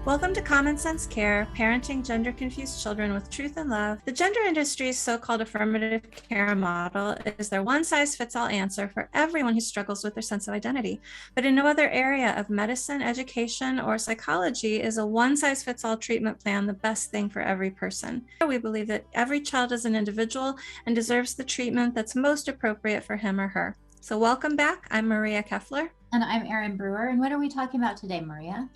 Welcome to Common Sense Care, parenting gender-confused children with truth and love. The gender industry's so-called affirmative care model is their one-size-fits-all answer for everyone who struggles with their sense of identity. But in no other area of medicine, education, or psychology is a one-size-fits-all treatment plan the best thing for every person. We believe that every child is an individual and deserves the treatment that's most appropriate for him or her. So welcome back. I'm Maria Keffler. And I'm Erin Brewer. And what are we talking about today, Maria?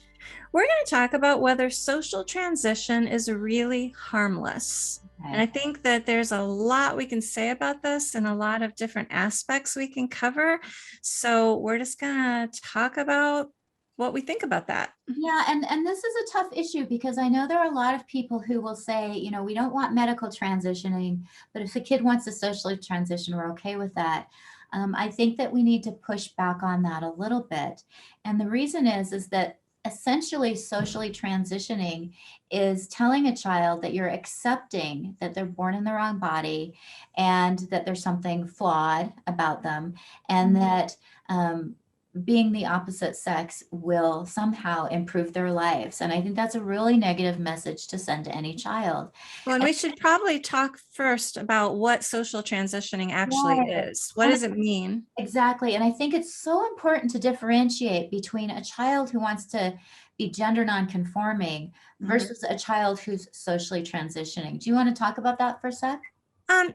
We're going to talk about whether social transition is really harmless. Okay. And I think that there's a lot we can say about this and a lot of different aspects we can cover. So we're just going to talk about what we think about that. Yeah, and this is a tough issue because I know there are a lot of people who will say, you know, we don't want medical transitioning, but if a kid wants to socially transition, we're okay with that. I think that we need to push back on that a little bit. And the reason is that essentially socially transitioning is telling a child that you're accepting that they're born in the wrong body and that there's something flawed about them, and that being the opposite sex will somehow improve their lives. And I think that's a really negative message to send to any child. Well, and we should probably talk first about what social transitioning actually is. What does it mean? Exactly. And I think it's so important to differentiate between a child who wants to be gender nonconforming versus a child who's socially transitioning. Do you want to talk about that for a sec?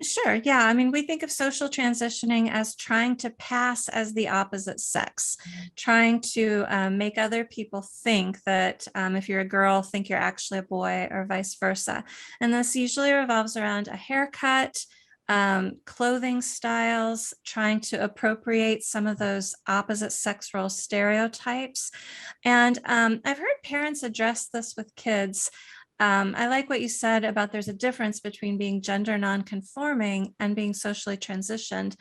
Sure. Yeah. I mean, we think of social transitioning as trying to pass as the opposite sex, trying to make other people think that if you're a girl, think you're actually a boy, or vice versa. And this usually revolves around a haircut, clothing styles, trying to appropriate some of those opposite sex role stereotypes. And I've heard parents address this with kids. I like what you said about there's a difference between being gender nonconforming and being socially transitioned.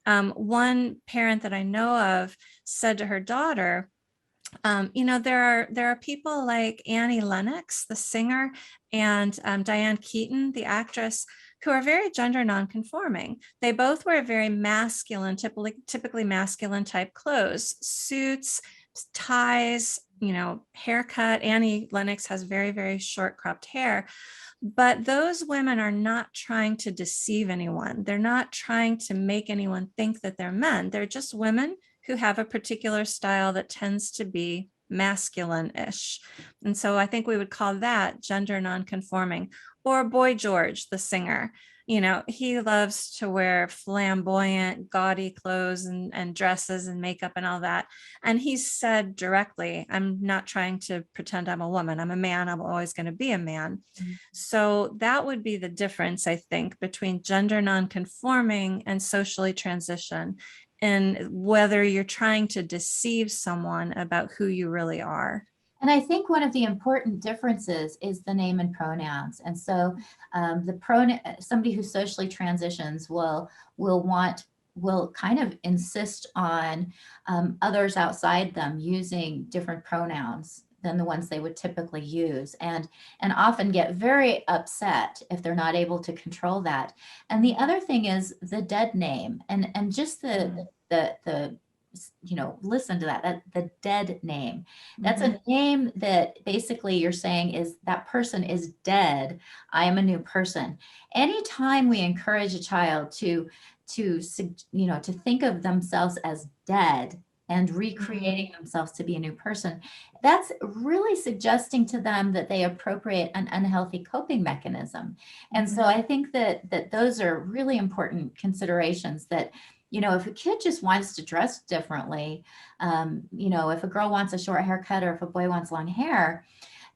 One parent that I know of said to her daughter, you know, there are people like Annie Lennox, the singer, and Diane Keaton, the actress, who are very gender nonconforming. They both wear very masculine, typically masculine type clothes, suits, ties, you know, haircut. Annie Lennox has very, very short cropped hair. But those women are not trying to deceive anyone. They're not trying to make anyone think that they're men. They're just women who have a particular style that tends to be masculine-ish. And so I think we would call that gender nonconforming. Or Boy George, the singer. You know, he loves to wear flamboyant, gaudy clothes and dresses and makeup and all that. And he said directly, I'm not trying to pretend I'm a woman. I'm a man. I'm always going to be a man. So that would be the difference, I think, between gender nonconforming and socially transition, and whether you're trying to deceive someone about who you really are. And I think one of the important differences is the name and pronouns. And so somebody who socially transitions will kind of insist on others outside them using different pronouns than the ones they would typically use, and often get very upset if they're not able to control that. And the other thing is the dead name, and just the you know, listen to that the dead name. That's a name that basically you're saying is that person is dead. I am a new person. Anytime we encourage a child to you know, to think of themselves as dead and recreating themselves to be a new person, that's really suggesting to them that they appropriate an unhealthy coping mechanism. And so I think that those are really important considerations, that, you know, if a kid just wants to dress differently, you know, if a girl wants a short haircut or if a boy wants long hair,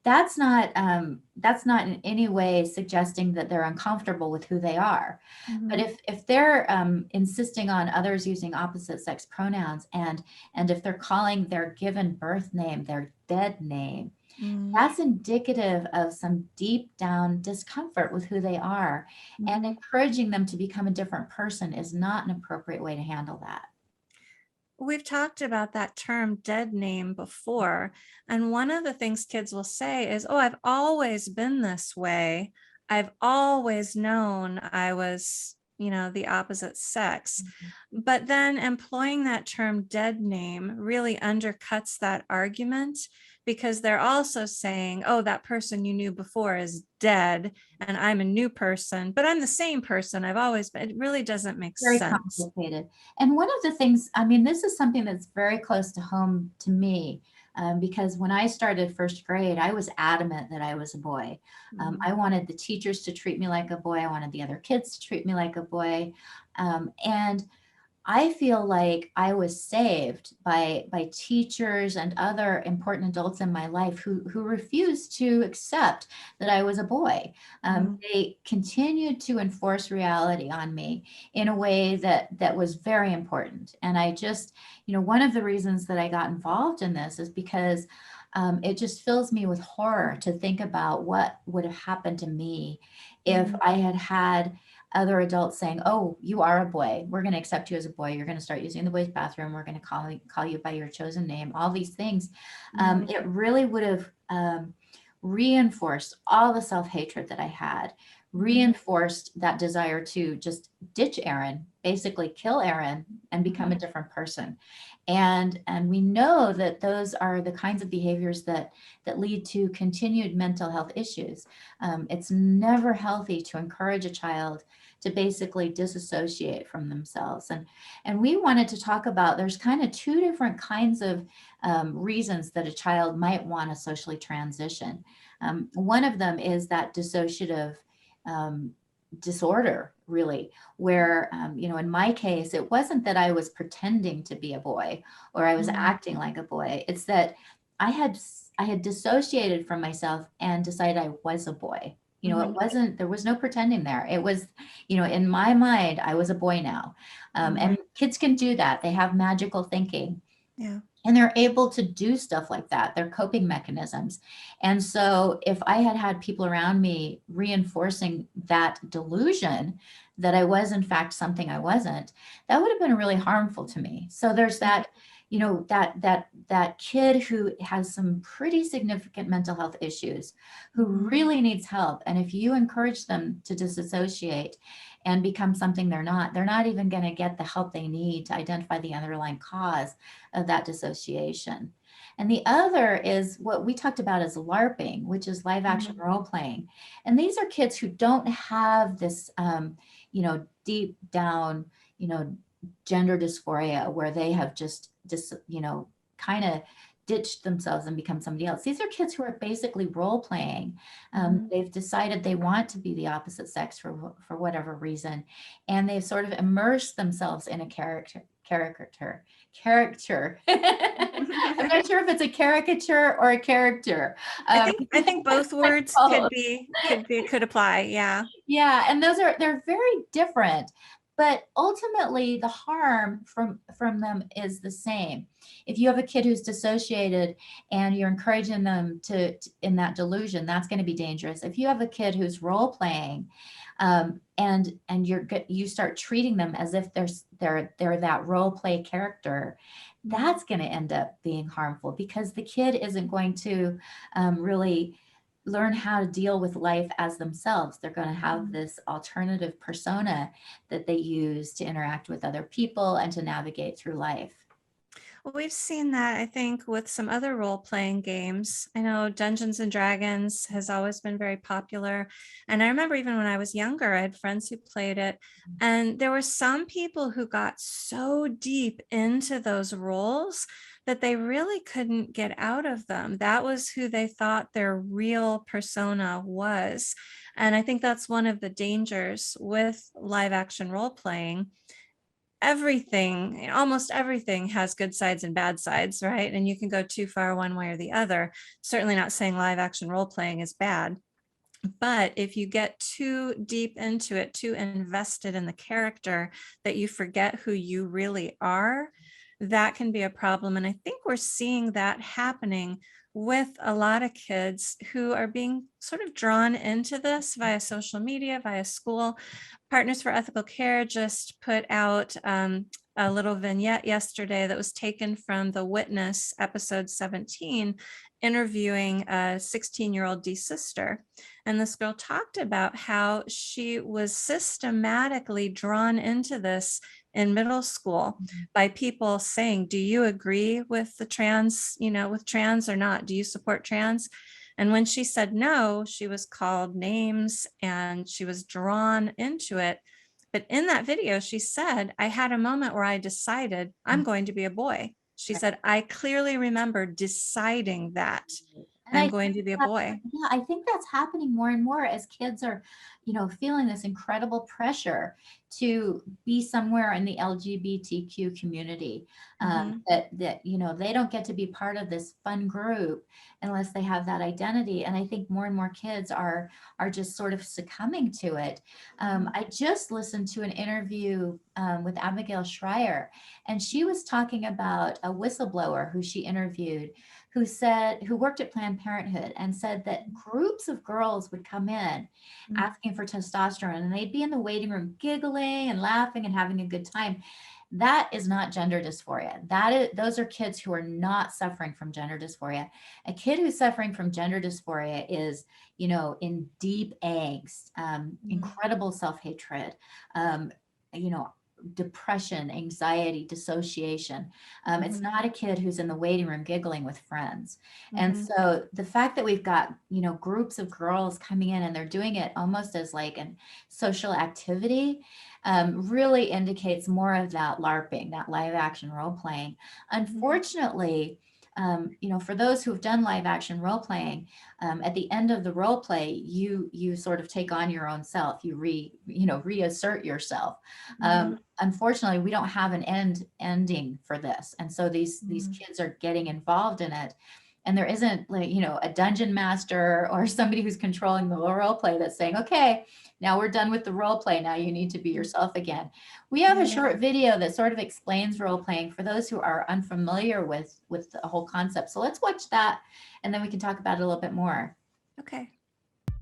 that's not in any way suggesting that they're uncomfortable with who they are. But if they're insisting on others using opposite sex pronouns, and if they're calling their given birth name their dead name, that's indicative of some deep down discomfort with who they are. And encouraging them to become a different person is not an appropriate way to handle that. We've talked about that term dead name before. And one of the things kids will say is, oh, I've always been this way. I've always known I was the opposite sex. But then employing that term dead name really undercuts that argument, because they're also saying, oh, that person you knew before is dead and I'm a new person, but I'm the same person I've always been. It really doesn't make Very sense. complicated. And one of the things, I mean, this is something that's very close to home to me, because when I started first grade, I was adamant that I was a boy. I wanted the teachers to treat me like a boy. I wanted the other kids to treat me like a boy. And I feel like I was saved by teachers and other important adults in my life who refused to accept that I was a boy. They continued to enforce reality on me in a way that was very important. And I just, one of the reasons that I got involved in this is because it just fills me with horror to think about what would have happened to me if I had had other adults saying, oh, you are a boy. We're going to accept you as a boy. You're going to start using the boys' bathroom. We're going to call you by your chosen name, all these things. It really would have reinforced all the self-hatred that I had, reinforced that desire to just ditch Erin, basically kill Erin and become a different person. And we know that those are the kinds of behaviors that lead to continued mental health issues. It's never healthy to encourage a child to basically disassociate from themselves. And we wanted to talk about, there's kind of two different kinds of reasons that a child might want to socially transition. One of them is that dissociative disorder, really, where, in my case, it wasn't that I was pretending to be a boy or I was acting like a boy. It's that I had dissociated from myself and decided I was a boy. There was no pretending there. It was, in my mind, I was a boy now. And kids can do that. They have magical thinking. Yeah. And they're able to do stuff like that. They're coping mechanisms. And so if I had had people around me reinforcing that delusion that I was in fact something I wasn't, that would have been really harmful to me. So there's that, that kid who has some pretty significant mental health issues, who really needs help. And if you encourage them to disassociate and become something they're not even going to get the help they need to identify the underlying cause of that dissociation. And the other is what we talked about as LARPing, which is live action role playing. And these are kids who don't have this, deep down, gender dysphoria where they have just kind of ditched themselves and become somebody else. These are kids who are basically role playing. They've decided they want to be the opposite sex for whatever reason. And they've sort of immersed themselves in a character. I'm not sure if it's a caricature or a character. I think both words could apply. Yeah. Yeah. And they're very different. But ultimately, the harm from them is the same. If you have a kid who's dissociated and you're encouraging them to in that delusion, that's going to be dangerous. If you have a kid who's role playing, and you start treating them as if they're that role play character, that's going to end up being harmful, because the kid isn't going to really learn how to deal with life as themselves. They're going to have this alternative persona that they use to interact with other people and to navigate through life. Well, we've seen that, I think, with some other role-playing games. I know Dungeons and Dragons has always been very popular. And I remember even when I was younger, I had friends who played it. And there were some people who got so deep into those roles that they really couldn't get out of them. That was who they thought their real persona was. And I think that's one of the dangers with live action role playing. Almost everything has good sides and bad sides, right? And you can go too far one way or the other. Certainly not saying live action role playing is bad. But if you get too deep into it, too invested in the character, that you forget who you really are, that can be a problem. And I think we're seeing that happening with a lot of kids who are being sort of drawn into this via social media, via school. Partners for Ethical Care just put out a little vignette yesterday that was taken from The Witness, episode 17, interviewing a 16-year-old desister. And this girl talked about how she was systematically drawn into this in middle school by people saying, do you agree with the trans, with trans or not? Do you support trans? And when she said no, she was called names and she was drawn into it. But in that video, she said, I had a moment where I decided I'm going to be a boy. She said, I clearly remember deciding that And I'm going to be a boy. Yeah, I think that's happening more and more as kids are, feeling this incredible pressure to be somewhere in the LGBTQ community. That they don't get to be part of this fun group unless they have that identity. And I think more and more kids are just sort of succumbing to it. I just listened to an interview with Abigail Schreier, and she was talking about a whistleblower who she interviewed, who worked at Planned Parenthood, and said that groups of girls would come in asking for testosterone, and they'd be in the waiting room giggling and laughing and having a good time. That is not gender dysphoria. Those are kids who are not suffering from gender dysphoria. A kid who's suffering from gender dysphoria is, in deep angst, incredible self-hatred, depression, anxiety, dissociation. It's not a kid who's in the waiting room giggling with friends. And so the fact that we've got, groups of girls coming in and they're doing it almost as like a social activity, really indicates more of that LARPing, that live action role playing. Unfortunately, for those who have done live action role playing, at the end of the role play, you sort of take on your own self. You reassert yourself. Unfortunately, we don't have an ending for this, and so these kids are getting involved in it, and there isn't a dungeon master or somebody who's controlling the role play that's saying, okay, now we're done with the role play. Now you need to be yourself again. We have a short video that sort of explains role playing for those who are unfamiliar with the whole concept. So let's watch that, and then we can talk about it a little bit more. Okay.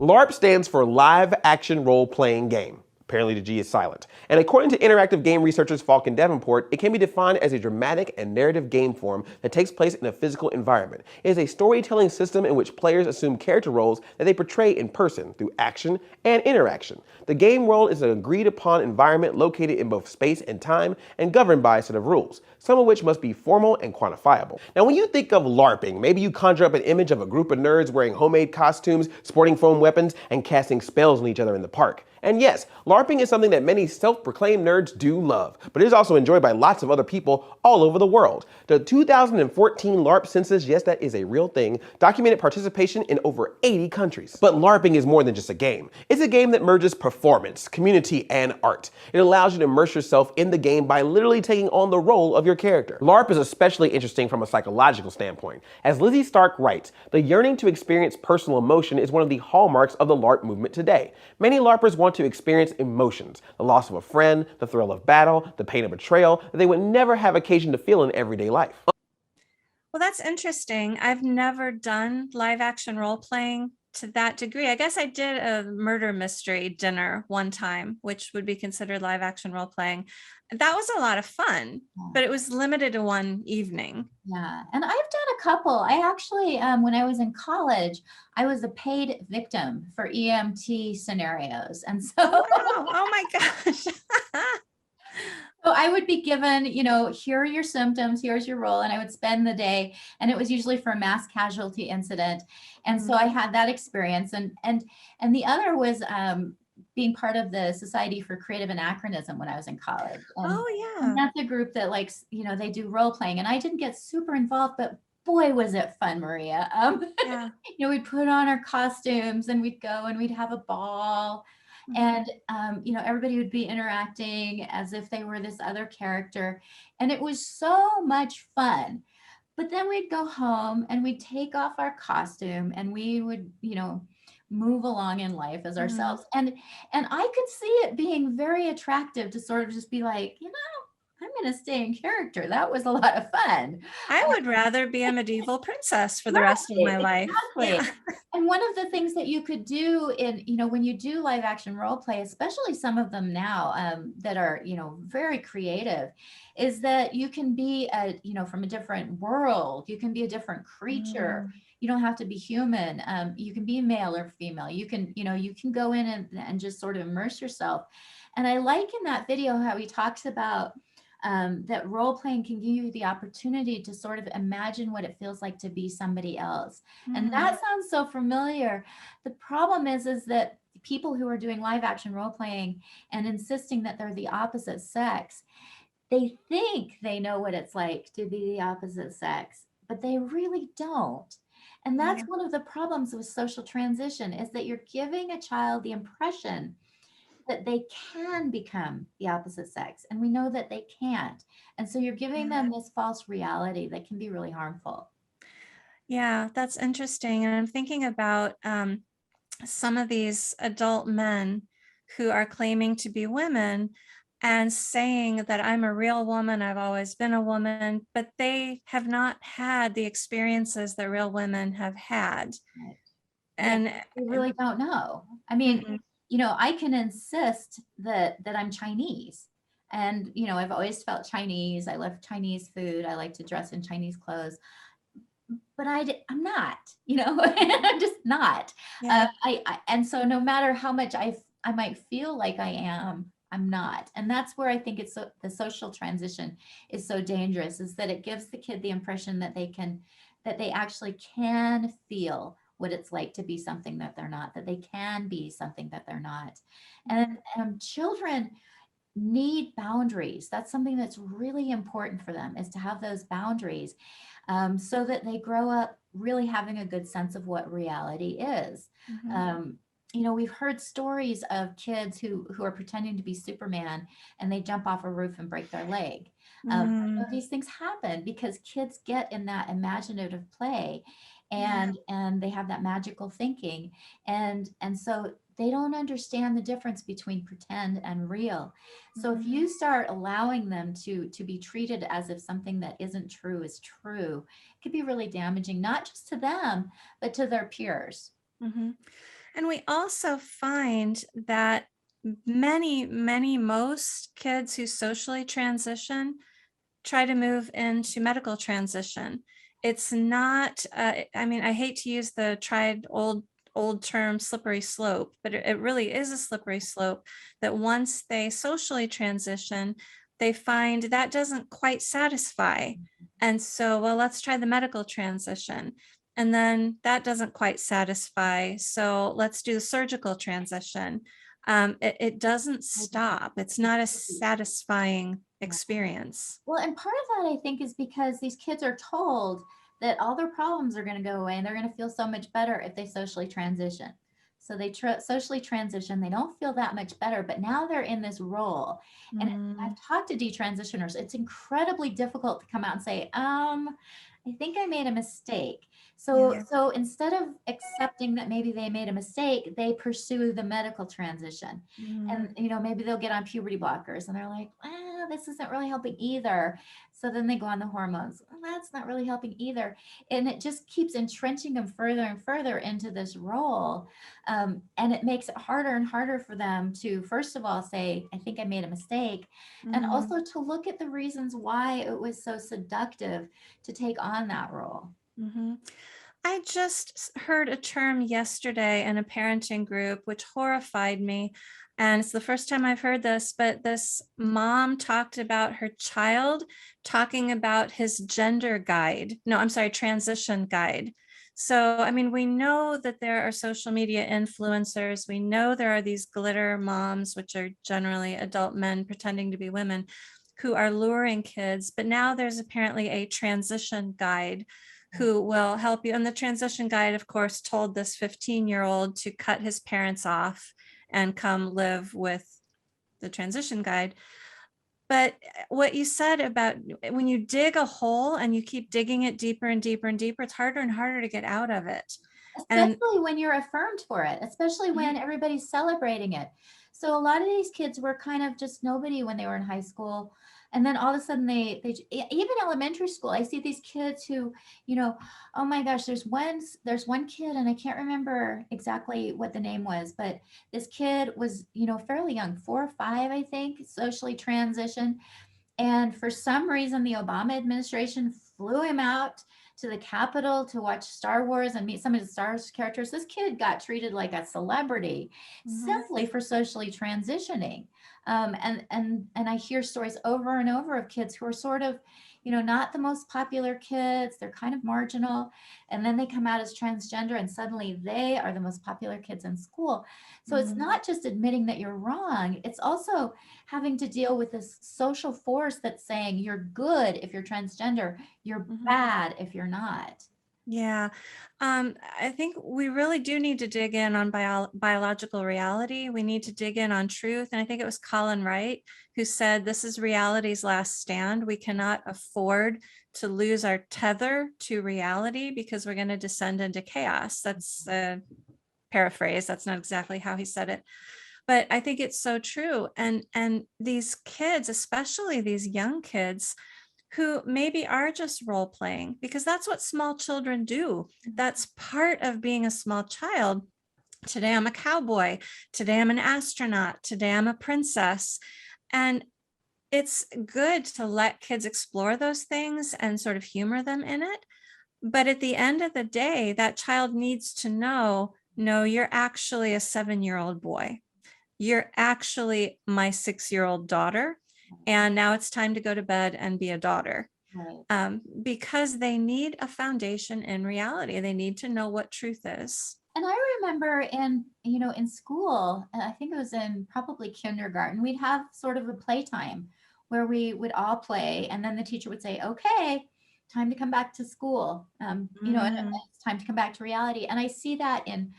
LARP stands for Live Action Role-Playing Game. Apparently the G is silent. And according to interactive game researchers Falk and Davenport, it can be defined as a dramatic and narrative game form that takes place in a physical environment. It is a storytelling system in which players assume character roles that they portray in person through action and interaction. The game world is an agreed upon environment located in both space and time and governed by a set of rules, some of which must be formal and quantifiable. Now when you think of LARPing, maybe you conjure up an image of a group of nerds wearing homemade costumes, sporting foam weapons, and casting spells on each other in the park. And yes, LARPing is something that many self-proclaimed nerds do love, but it is also enjoyed by lots of other people all over the world. The 2014 LARP census, yes, that is a real thing, documented participation in over 80 countries. But LARPing is more than just a game. It's a game that merges performance, community, and art. It allows you to immerse yourself in the game by literally taking on the role of your character. LARP is especially interesting from a psychological standpoint. As Lizzie Stark writes, the yearning to experience personal emotion is one of the hallmarks of the LARP movement today. Many LARPers want to experience emotions, the loss of a friend, the thrill of battle, the pain of betrayal that they would never have occasion to feel in everyday life. Well, that's interesting. I've never done live action role playing to that degree. I guess I did a murder mystery dinner one time, which would be considered live action role playing. That was a lot of fun, but it was limited to one evening. Yeah, and I've done a couple. I actually, when I was in college, I was a paid victim for EMT scenarios. And so, wow. Oh my gosh. So I would be given, here are your symptoms, here's your role, and I would spend the day, and it was usually for a mass casualty incident. And so I had that experience. And the other was being part of the Society for Creative Anachronism when I was in college. And that's a group that likes, they do role playing, and I didn't get super involved, but boy, was it fun, Maria. We'd put on our costumes and we'd go and we'd have a ball. And, everybody would be interacting as if they were this other character. And it was so much fun. But then we'd go home and we'd take off our costume and we would, move along in life as ourselves. And I could see it being very attractive to sort of just be like, I'm going to stay in character. That was a lot of fun. I would rather be a medieval princess for the rest of Right, my life. exactly. Yeah. And one of the things that you could do in, when you do live action role play, especially some of them now that are, very creative, is that you can be from a different world. You can be a different creature. Mm. You don't have to be human. You can be male or female. You can, you can go in and just sort of immerse yourself. And I like in that video how he talks about that role playing can give you the opportunity to sort of imagine what it feels like to be somebody else. And that sounds so familiar. The problem is that people who are doing live action role playing and insisting that they're the opposite sex, they think they know what it's like to be the opposite sex, but they really don't. And that's one of the problems with social transition, is that you're giving a child the impression that they can become the opposite sex. And we know that they can't. And so you're giving them this false reality that can be really harmful. Yeah, that's interesting. And I'm thinking about some of these adult men who are claiming to be women and saying that I'm a real woman, I've always been a woman, but they have not had the experiences that real women have had. Right. And Yeah, we really don't know. I mean, Mhm. I can insist that I'm Chinese. And, I've always felt Chinese. I love Chinese food. I like to dress in Chinese clothes. But I'm not, I'm just not. Yeah. And so no matter how much I might feel like I am, I'm not. And that's where I think the social transition is so dangerous, is that it gives the kid the impression that they actually can feel what it's like to be something that they're not, that they can be something that they're not. And children need boundaries. That's something that's really important for them, is to have those boundaries, so that they grow up really having a good sense of what reality is. We've heard stories of kids who are pretending to be Superman, and they jump off a roof and break their leg. These things happen because kids get in that imaginative play, and they have that magical thinking, and so they don't understand the difference between pretend and real. So if you start allowing them to be treated as if something that isn't true is true, it could be really damaging, not just to them, but to their peers. And we also find that most kids who socially transition try to move into medical transition. It's not, I hate to use the tried old term slippery slope, but it really is a slippery slope, that once they socially transition, they find that doesn't quite satisfy. And so, well, let's try the medical transition. And then that doesn't quite satisfy. So let's do the surgical transition. It doesn't stop. It's not a satisfying experience. Well, and part of that, I think, is because these kids are told that all their problems are going to go away and they're going to feel so much better if they socially transition. So they socially transition, they don't feel that much better, but now they're in this role. And I've talked to detransitioners. It's incredibly difficult to come out and say, I think I made a mistake. So instead of accepting that maybe they made a mistake, they pursue the medical transition. And maybe they'll get on puberty blockers and they're like, this isn't really helping either. So then they go on the hormones. Well, that's not really helping either. And it just keeps entrenching them further and further into this role. And it makes it harder and harder for them to, first of all, say, I think I made a mistake. And also to look at the reasons why it was so seductive to take on that role. I just heard a term yesterday in a parenting group, which horrified me. And it's the first time I've heard this, but this mom talked about her child talking about his gender guide. No, I'm sorry, transition guide. So, I mean, we know that there are social media influencers. We know there are these glitter moms, which are generally adult men pretending to be women, who are luring kids. But now there's apparently a transition guide who will help you. And the transition guide, of course, told this 15-year-old to cut his parents off and come live with the transition guide. But what you said about when you dig a hole and you keep digging it deeper and deeper and deeper, it's harder and harder to get out of it. Especially when you're affirmed for it, especially when everybody's celebrating it. So a lot of these kids were kind of just nobody when they were in high school. And then all of a sudden even elementary school, I see these kids who, oh my gosh, there's one kid, and I can't remember exactly what the name was, but this kid was, fairly young, 4 or 5, I think, socially transitioned. And for some reason, the Obama administration flew him out to the Capitol to watch Star Wars and meet some of the Star Wars characters. This kid got treated like a celebrity simply for socially transitioning. And I hear stories over and over of kids who are sort of, not the most popular kids. They're kind of marginal. And then they come out as transgender, and suddenly they are the most popular kids in school. So it's not just admitting that you're wrong. It's also having to deal with this social force that's saying you're good if you're transgender, you're bad if you're not. Yeah, I think we really do need to dig in on biological reality. We need to dig in on truth. And I think it was Colin Wright who said, this is reality's last stand. We cannot afford to lose our tether to reality because we're going to descend into chaos. That's a paraphrase. That's not exactly how he said it. But I think it's so true. And these kids, especially these young kids, who maybe are just role playing, because that's what small children do. That's part of being a small child. Today I'm a cowboy. Today I'm an astronaut. Today I'm a princess. And it's good to let kids explore those things and sort of humor them in it. But at the end of the day, that child needs to know, no, you're actually a 7-year-old boy. You're actually my 6-year-old daughter. And now it's time to go to bed and be a daughter. Right. Because they need a foundation in reality. They need to know what truth is. And I remember in school, and I think it was in probably kindergarten, we'd have sort of a playtime where we would all play, and then the teacher would say, okay, time to come back to school. And it's time to come back to reality. And I see that in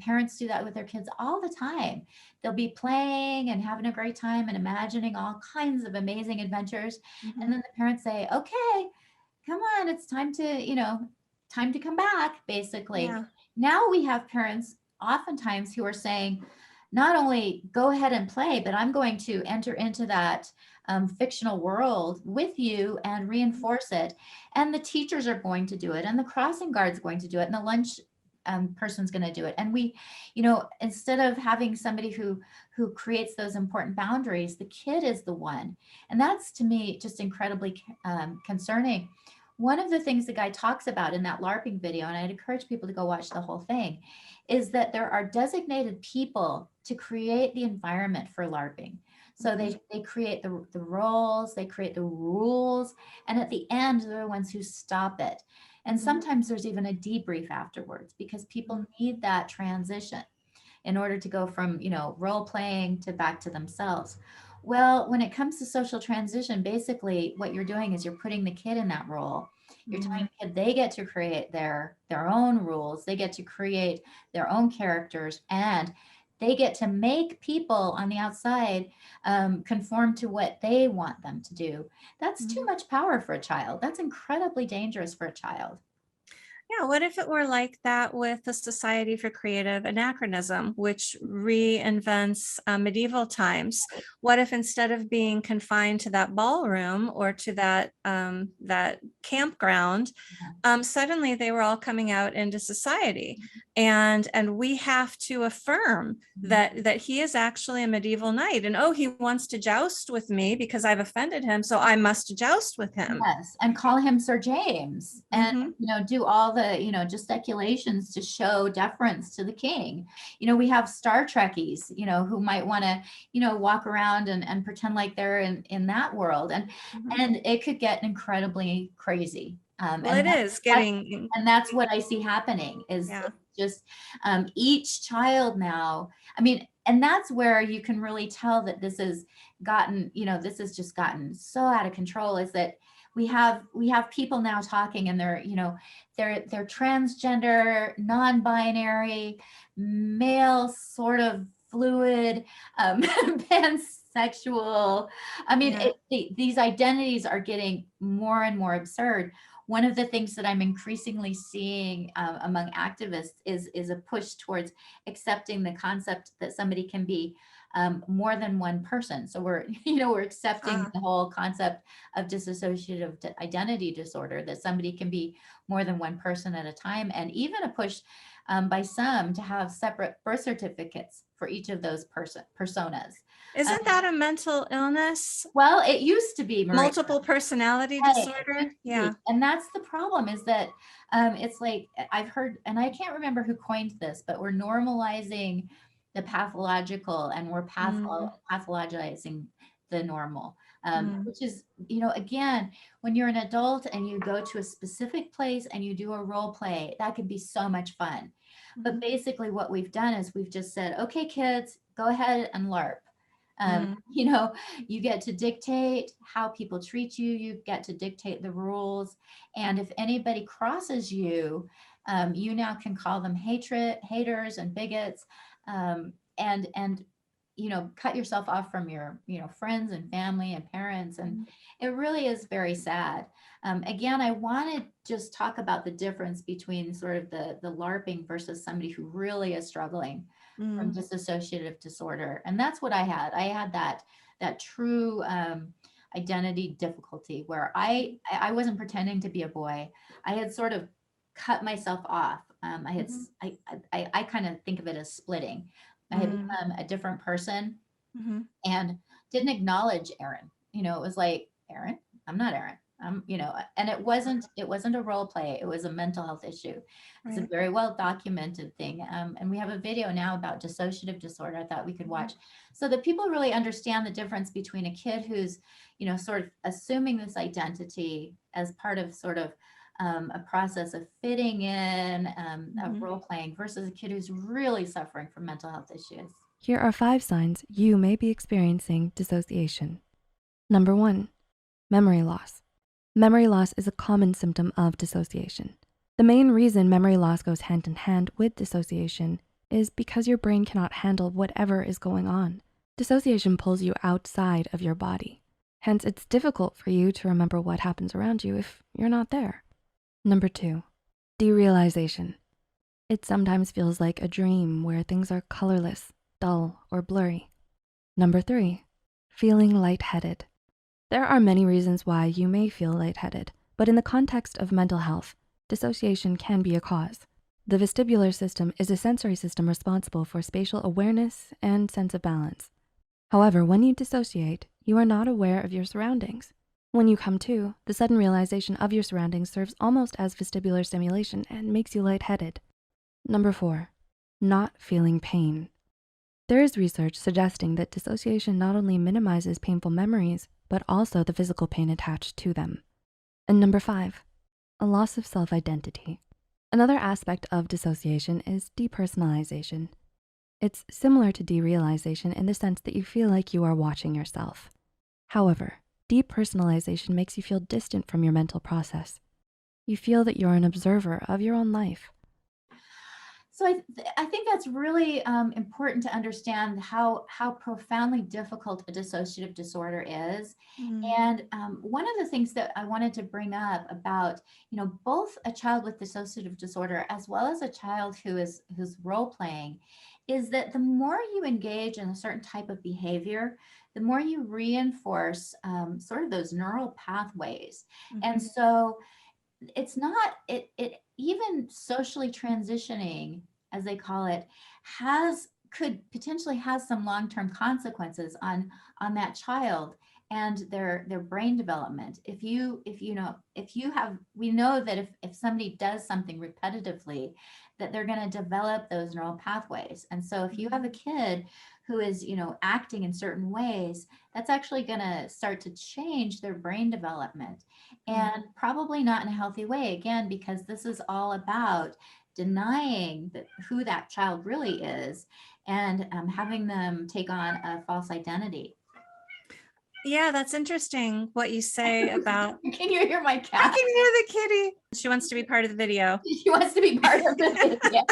parents do that with their kids all the time. They'll be playing and having a great time and imagining all kinds of amazing adventures. And then the parents say, okay, come on, it's time to come back, basically. Yeah. Now we have parents oftentimes who are saying, not only go ahead and play, but I'm going to enter into that fictional world with you and reinforce it. And the teachers are going to do it, and the crossing guard's going to do it, and the lunch person's going to do it. And we, instead of having somebody who creates those important boundaries, the kid is the one. And that's, to me, just incredibly concerning. One of the things the guy talks about in that LARPing video, and I'd encourage people to go watch the whole thing, is that there are designated people to create the environment for LARPing. So they create the roles, they create the rules, and at the end, they're the ones who stop it. And sometimes there's even a debrief afterwards, because people need that transition in order to go from, role playing to back to themselves. Well, when it comes to social transition, basically what you're doing is you're putting the kid in that role. You're telling the kid they get to create their own rules. They get to create their own characters, and they get to make people on the outside conform to what they want them to do. That's too much power for a child. That's incredibly dangerous for a child. Yeah, what if it were like that with the Society for Creative Anachronism, which reinvents medieval times? What if instead of being confined to that ballroom or to that campground, suddenly they were all coming out into society, and we have to affirm that he is actually a medieval knight, and oh, he wants to joust with me because I've offended him, so I must joust with him. Yes, and call him Sir James, and do all the gesticulations to show deference to the king. We have Star Trekkies, who might want to walk around and pretend like they're in that world, and it could get incredibly crazy. Well, it is getting, and that's what I see happening is just each child now. I mean, and that's where you can really tell that this has gotten, this has just gotten so out of control, is that we have people now talking, and they're transgender, non-binary, male, sort of fluid, pansexual. I mean, these identities are getting more and more absurd. One of the things that I'm increasingly seeing among activists is a push towards accepting the concept that somebody can be more than one person. So we're, we're accepting Ah. the whole concept of dissociative identity disorder, that somebody can be more than one person at a time, and even a push by some to have separate birth certificates for each of those personas. Isn't that a mental illness? Well, it used to be, Maria. Multiple personality Right, disorder? Yeah. and that's the problem, is that it's like I've heard, and I can't remember who coined this, but we're normalizing the pathological, and we're pathologizing the normal, which is, again, when you're an adult and you go to a specific place and you do a role play, that could be so much fun. But basically what we've done is we've just said, okay, kids, go ahead and LARP. You get to dictate how people treat you. You get to dictate the rules. And if anybody crosses you, you now can call them haters and bigots, and cut yourself off from your, friends and family and parents. And it really is very sad. Again, I want to just talk about the difference between sort of the LARPing versus somebody who really is struggling from dissociative disorder. And that's what I had. I had that true identity difficulty where I wasn't pretending to be a boy. I had sort of cut myself off. I kind of think of it as splitting. I had become a different person and didn't acknowledge Erin. It was like, Erin, I'm not Erin. And it wasn't a role play. It was a mental health issue. It's a very well documented thing. And we have a video now about dissociative disorder I thought we could watch, so that people really understand the difference between a kid who's, sort of assuming this identity as part of sort of a process of fitting in, of role playing, versus a kid who's really suffering from mental health issues. Here are 5 signs you may be experiencing dissociation. Number 1, memory loss. Memory loss is a common symptom of dissociation. The main reason memory loss goes hand in hand with dissociation is because your brain cannot handle whatever is going on. Dissociation pulls you outside of your body. Hence, it's difficult for you to remember what happens around you if you're not there. Number 2, derealization. It sometimes feels like a dream where things are colorless, dull, or blurry. Number 3, feeling lightheaded. There are many reasons why you may feel lightheaded, but in the context of mental health, dissociation can be a cause. The vestibular system is a sensory system responsible for spatial awareness and sense of balance. However, when you dissociate, you are not aware of your surroundings. When you come to, the sudden realization of your surroundings serves almost as vestibular stimulation and makes you lightheaded. Number 4, not feeling pain. There is research suggesting that dissociation not only minimizes painful memories, but also the physical pain attached to them. And number 5, a loss of self-identity. Another aspect of dissociation is depersonalization. It's similar to derealization in the sense that you feel like you are watching yourself. However, depersonalization makes you feel distant from your mental process. You feel that you're an observer of your own life. So I think that's really important to understand how profoundly difficult a dissociative disorder is. And one of the things that I wanted to bring up about, both a child with dissociative disorder as well as a child who's role playing, is that the more you engage in a certain type of behavior, the more you reinforce sort of those neural pathways. And so it's not, it even socially transitioning, as they call it, could potentially have some long-term consequences on that child and their brain development. We know that if somebody does something repetitively, that they're going to develop those neural pathways. And so if you have a kid who is, acting in certain ways, that's actually going to start to change their brain development, and probably not in a healthy way, again, because this is all about denying who that child really is and having them take on a false identity. Yeah, that's interesting what you say about. Can you hear my cat? I can hear the kitty. She wants to be part of the video. She wants to be part of the video.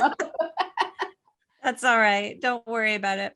That's all right. Don't worry about it.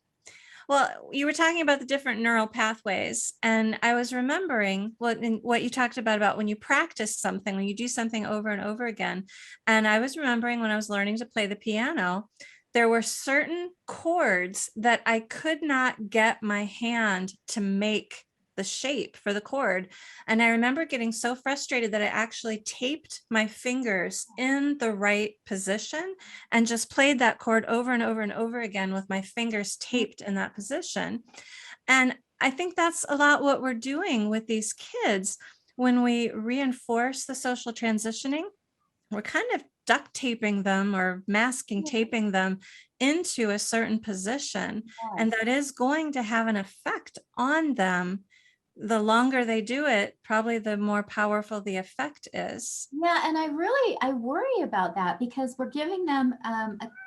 Well, you were talking about the different neural pathways, and I was remembering what you talked about when you practice something, when you do something over and over again. And I was remembering when I was learning to play the piano, there were certain chords that I could not get my hand to make the shape for the chord. And I remember getting so frustrated that I actually taped my fingers in the right position and just played that chord over and over and over again with my fingers taped in that position. And I think that's a lot what we're doing with these kids when we reinforce the social transitioning. We're kind of duct taping them or masking taping them into a certain position. And that is going to have an effect on them. The longer they do it, probably the more powerful the effect is. Yeah, and I worry about that because we're giving them,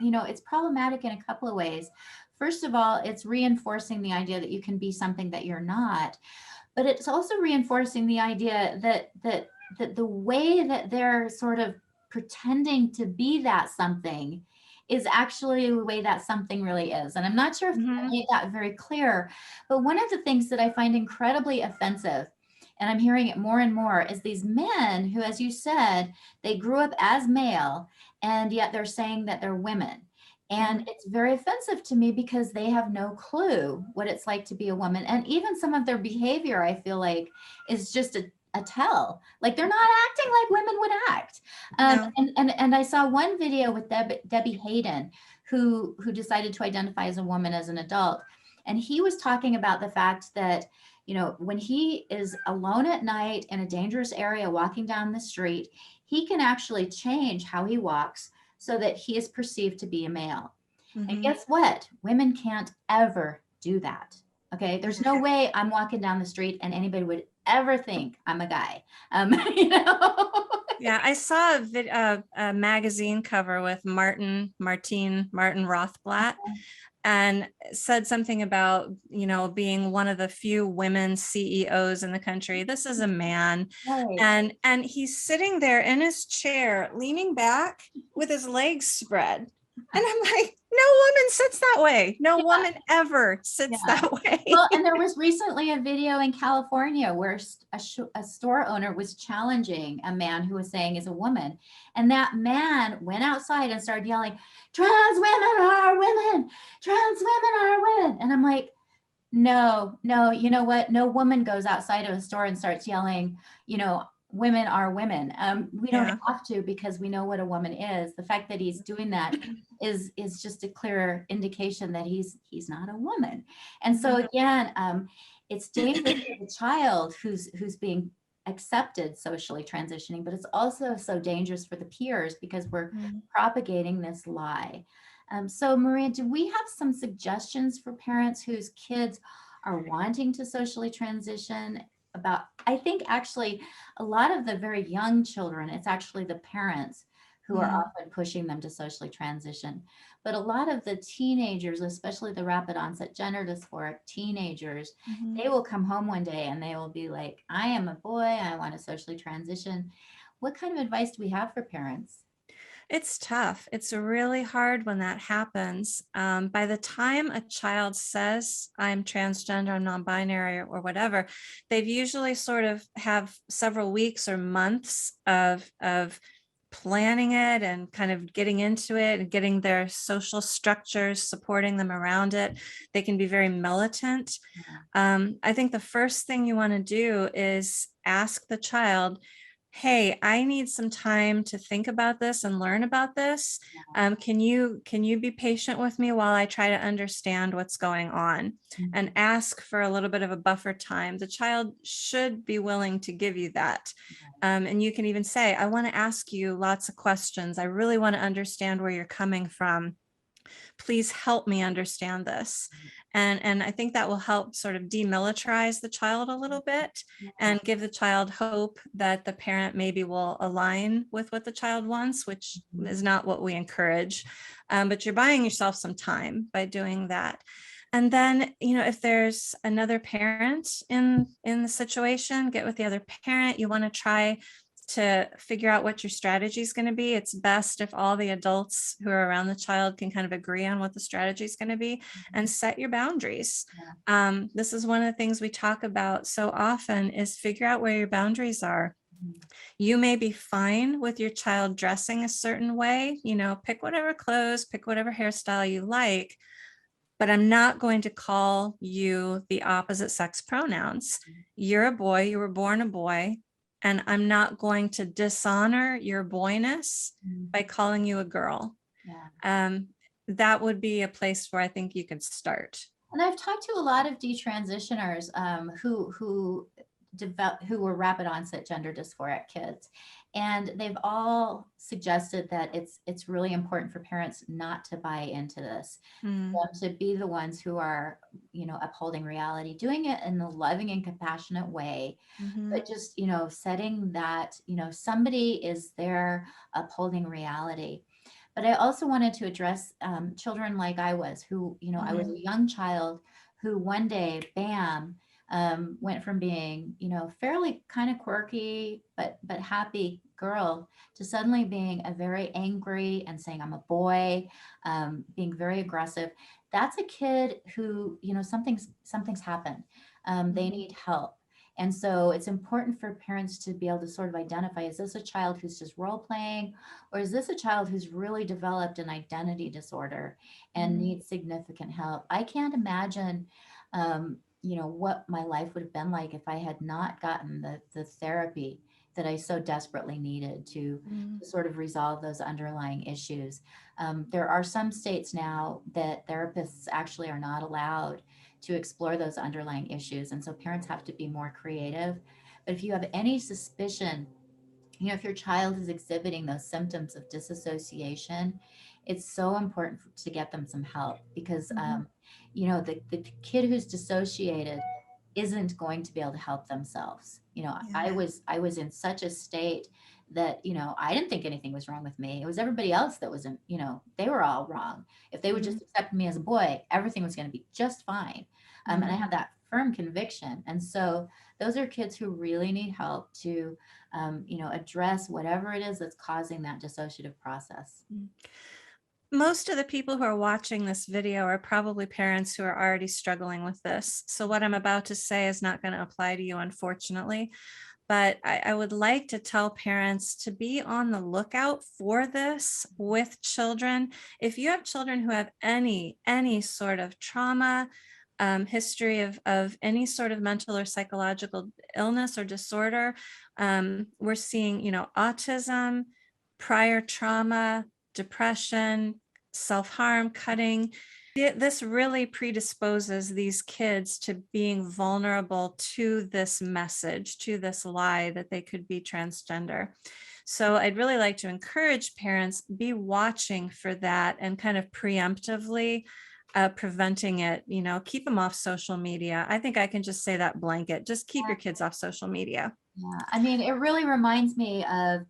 it's problematic in a couple of ways. First of all, it's reinforcing the idea that you can be something that you're not, but it's also reinforcing the idea that the way that they're sort of pretending to be that something is actually the way that something really is. And I'm not sure if I made that very clear, but one of the things that I find incredibly offensive, and I'm hearing it more and more, is these men who, as you said, they grew up as male, and yet they're saying that they're women. And it's very offensive to me because they have no clue what it's like to be a woman. And even some of their behavior, I feel like, is just a tell. Like they're not acting like women would act. No. And I saw one video with Debbie Hayden, who decided to identify as a woman as an adult. And he was talking about the fact that, when he is alone at night in a dangerous area walking down the street, he can actually change how he walks so that he is perceived to be a male. And guess what? Women can't ever do that. Okay. There's no way I'm walking down the street and anybody would ever think I'm a guy. Yeah, I saw a magazine cover with Martin Rothblatt, and said something about, being one of the few women CEOs in the country. This is a man. Right. And he's sitting there in his chair, leaning back with his legs spread. And I'm like, no woman sits that way. No woman ever sits that way. Well, and there was recently a video in California where a store owner was challenging a man who was saying is a woman. And that man went outside and started yelling, trans women are women, trans women are women. And I'm like, no, you know what? No woman goes outside of a store and starts yelling, women are women. We don't have to, because we know what a woman is. The fact that he's doing that is just a clear indication that he's not a woman. And so again, it's dangerous for the child who's being accepted socially transitioning, but it's also so dangerous for the peers because we're propagating this lie. So Maria, do we have some suggestions for parents whose kids are wanting to socially transition? I think actually a lot of the very young children, it's actually the parents who are often pushing them to socially transition. But a lot of the teenagers, especially the rapid onset gender dysphoric teenagers, they will come home one day and they will be like, I am a boy, I want to socially transition. What kind of advice do we have for parents? It's tough. It's really hard when that happens. By the time a child says, I'm transgender, I'm non-binary, or whatever, they've usually sort of have several weeks or months of planning it and kind of getting into it and getting their social structures supporting them around it. They can be very militant. I think the first thing you want to do is ask the child, hey, I need some time to think about this and learn about this. Can you be patient with me while I try to understand what's going on? And ask for a little bit of a buffer time. The child should be willing to give you that. And you can even say, I want to ask you lots of questions. I really want to understand where you're coming from. Please help me understand this. And I think that will help sort of demilitarize the child a little bit and give the child hope that the parent maybe will align with what the child wants, which is not what we encourage. But you're buying yourself some time by doing that. And then, if there's another parent in the situation, get with the other parent. You want to try to figure out what your strategy is going to be. It's best if all the adults who are around the child can kind of agree on what the strategy is going to be and set your boundaries. This is one of the things we talk about so often is figure out where your boundaries are. You may be fine with your child dressing a certain way, pick whatever clothes, pick whatever hairstyle you like, but I'm not going to call you the opposite sex pronouns. You're a boy, you were born a boy, and I'm not going to dishonor your boyness by calling you a girl. Yeah. That would be a place where I think you could start. And I've talked to a lot of detransitioners who were rapid onset gender dysphoric kids, and they've all suggested that it's really important for parents not to buy into this, to be the ones who are, upholding reality, doing it in a loving and compassionate way, but just, setting that, somebody is there upholding reality. But I also wanted to address children like I was, who, I was a young child who one day, bam, went from being, fairly kind of quirky, but happy girl, to suddenly being a very angry and saying I'm a boy, being very aggressive. That's a kid who, something's happened. They need help. And so it's important for parents to be able to sort of identify, is this a child who's just role playing, or is this a child who's really developed an identity disorder and needs significant help? I can't imagine, what my life would have been like if I had not gotten the therapy that I so desperately needed to sort of resolve those underlying issues. There are some states now that therapists actually are not allowed to explore those underlying issues. And so parents have to be more creative. But if you have any suspicion, if your child is exhibiting those symptoms of disassociation, it's so important to get them some help, because, the kid who's dissociated isn't going to be able to help themselves. I was in such a state that, I didn't think anything was wrong with me. It was everybody else that wasn't, they were all wrong. If they would just accept me as a boy, everything was going to be just fine. And I had that firm conviction. And so those are kids who really need help to, address whatever it is that's causing that dissociative process. Most of the people who are watching this video are probably parents who are already struggling with this. So what I'm about to say is not going to apply to you, unfortunately. But I would like to tell parents to be on the lookout for this with children. If you have children who have any sort of trauma, history of any sort of mental or psychological illness or disorder, we're seeing, autism, prior trauma, depression, self-harm, cutting. This really predisposes these kids to being vulnerable to this message, to this lie that they could be transgender. So I'd really like to encourage parents, be watching for that and kind of preemptively preventing it, keep them off social media. I think I can just say that blanket, just keep your kids off social media. Yeah, I mean, it really reminds me of,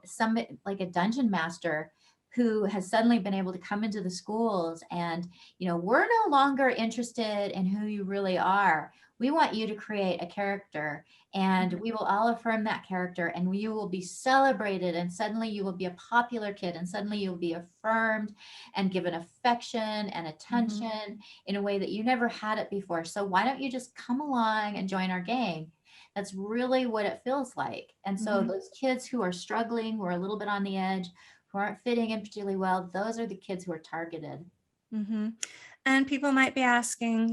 some like a dungeon master who has suddenly been able to come into the schools and, we're no longer interested in who you really are. We want you to create a character, and we will all affirm that character, and you will be celebrated, and suddenly you will be a popular kid, and suddenly you'll be affirmed and given affection and attention in a way that you never had it before. So why don't you just come along and join our gang? That's really what it feels like. And so those kids who are struggling, who are a little bit on the edge, who aren't fitting in particularly well, those are the kids who are targeted. And people might be asking,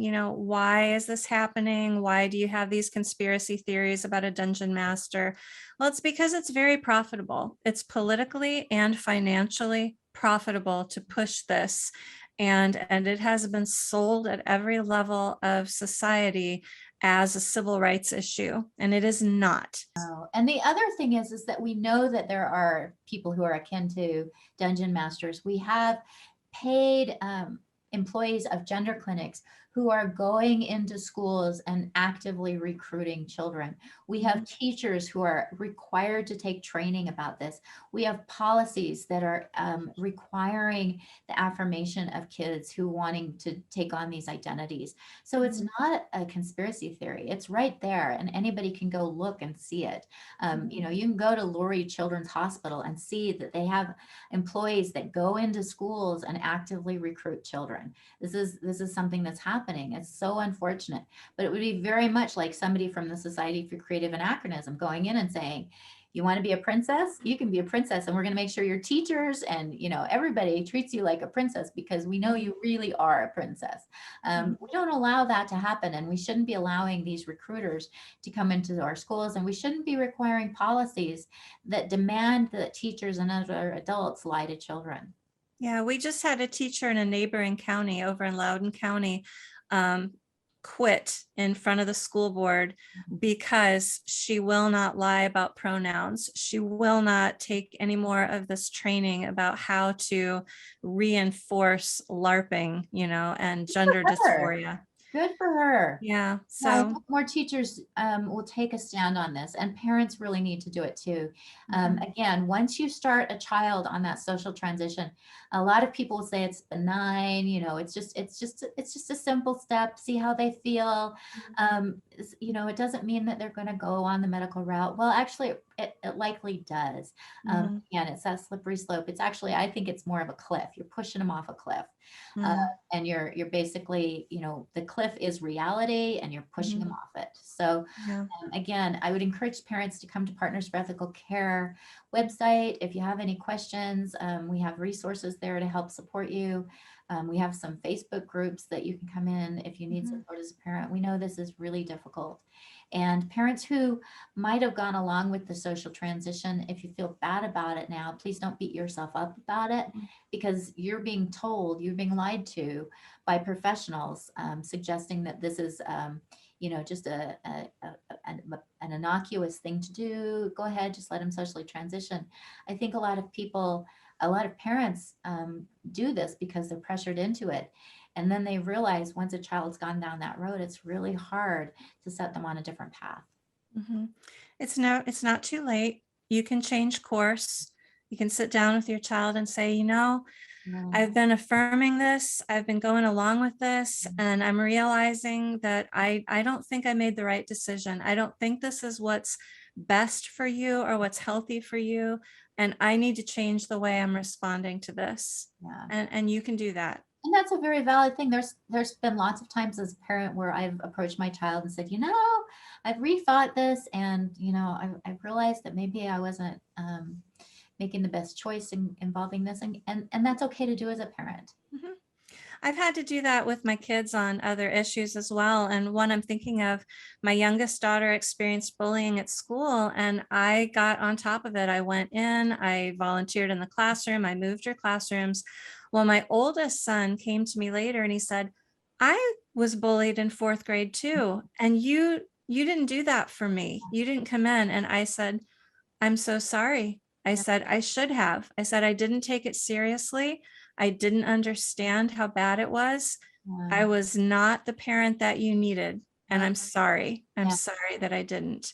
why is this happening? Why do you have these conspiracy theories about a dungeon master? Well, it's because it's very profitable. It's politically and financially profitable to push this. And it has been sold at every level of society as a civil rights issue, and it is not. Oh, and the other thing is that we know that there are people who are akin to dungeon masters. We have paid employees of gender clinics who are going into schools and actively recruiting children. We have teachers who are required to take training about this. We have policies that are requiring the affirmation of kids who wanting to take on these identities. So it's not a conspiracy theory. It's right there, and anybody can go look and see it. You can go to Lurie Children's Hospital and see that they have employees that go into schools and actively recruit children. This is something that's happening. happening. It's so unfortunate, but it would be very much like somebody from the Society for Creative Anachronism going in and saying, you want to be a princess? You can be a princess, and we're going to make sure your teachers and, you know, everybody treats you like a princess because we know you really are a princess. We don't allow that to happen, and we shouldn't be allowing these recruiters to come into our schools, and we shouldn't be requiring policies that demand that teachers and other adults lie to children. Yeah, we just had a teacher in a neighboring county over in Loudoun County quit in front of the school board because she will not lie about pronouns. She will not take any more of this training about how to reinforce LARPing, you know, and gender dysphoria. Good for her. Yeah. So I So hope more teachers will take a stand on this, and parents really need to do it too. Again, once you start a child on that social transition, a lot of people say it's benign, you know, it's just a simple step, see how they feel. You know, it doesn't mean that they're going to go on the medical route. Well, actually, it likely does. Again, it's that slippery slope. It's actually, I think it's more of a cliff. You're pushing them off a cliff. And you're basically, you know, the cliff is reality and you're pushing them off it. So again, I would encourage parents to come to Partners for Ethical Care website. If you have any questions, we have resources there to help support you. We have some Facebook groups that you can come in if you need support as a parent. We know this is really difficult. And parents who might have gone along with the social transition, if you feel bad about it now, please don't beat yourself up about it, because you're being told, you're being lied to by professionals, suggesting that this is, you know, just an innocuous thing to do. Go ahead, just let them socially transition. I think a lot of parents do this because they're pressured into it. And then they realize once a child's gone down that road, it's really hard to set them on a different path. it's not too late. You can change course. You can sit down with your child and say, you know, I've been affirming this. I've been going along with this, and I'm realizing that I don't think I made the right decision. I don't think this is what's best for you or what's healthy for you. And I need to change the way I'm responding to this. And you can do that. And that's a very valid thing. There's been lots of times as a parent where I've approached my child and said, you know, I've rethought this, and, you know, I realized that maybe I wasn't making the best choice in involving this. And that's okay to do as a parent. I've had to do that with my kids on other issues as well. And one I'm thinking of, my youngest daughter experienced bullying at school, and I got on top of it. I went in, I volunteered in the classroom, I moved her classrooms. Well, my oldest son came to me later and he said, I was bullied in 4th grade too. And you didn't do that for me. You didn't come in. And I said, I'm so sorry. I said, I should have. I said, I didn't take it seriously. I didn't understand how bad it was. I was not the parent that you needed. And I'm sorry. I'm sorry that I didn't.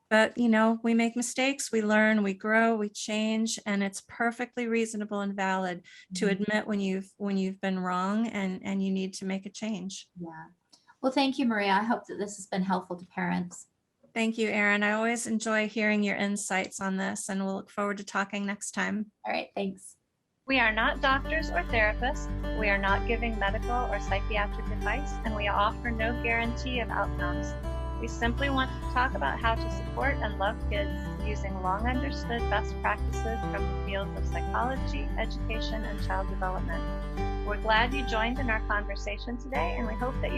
But, you know, we make mistakes, we learn, we grow, we change, and it's perfectly reasonable and valid to admit when you've been wrong and you need to make a change. Well, thank you, Maria. I hope that this has been helpful to parents. Thank you, Erin. I always enjoy hearing your insights on this, and we'll look forward to talking next time. All right, thanks. We are not doctors or therapists. We are not giving medical or psychiatric advice, and we offer no guarantee of outcomes. We simply want to talk about how to support and love kids using long understood best practices from the fields of psychology, education, and child development. We're glad you joined in our conversation today, and we hope that you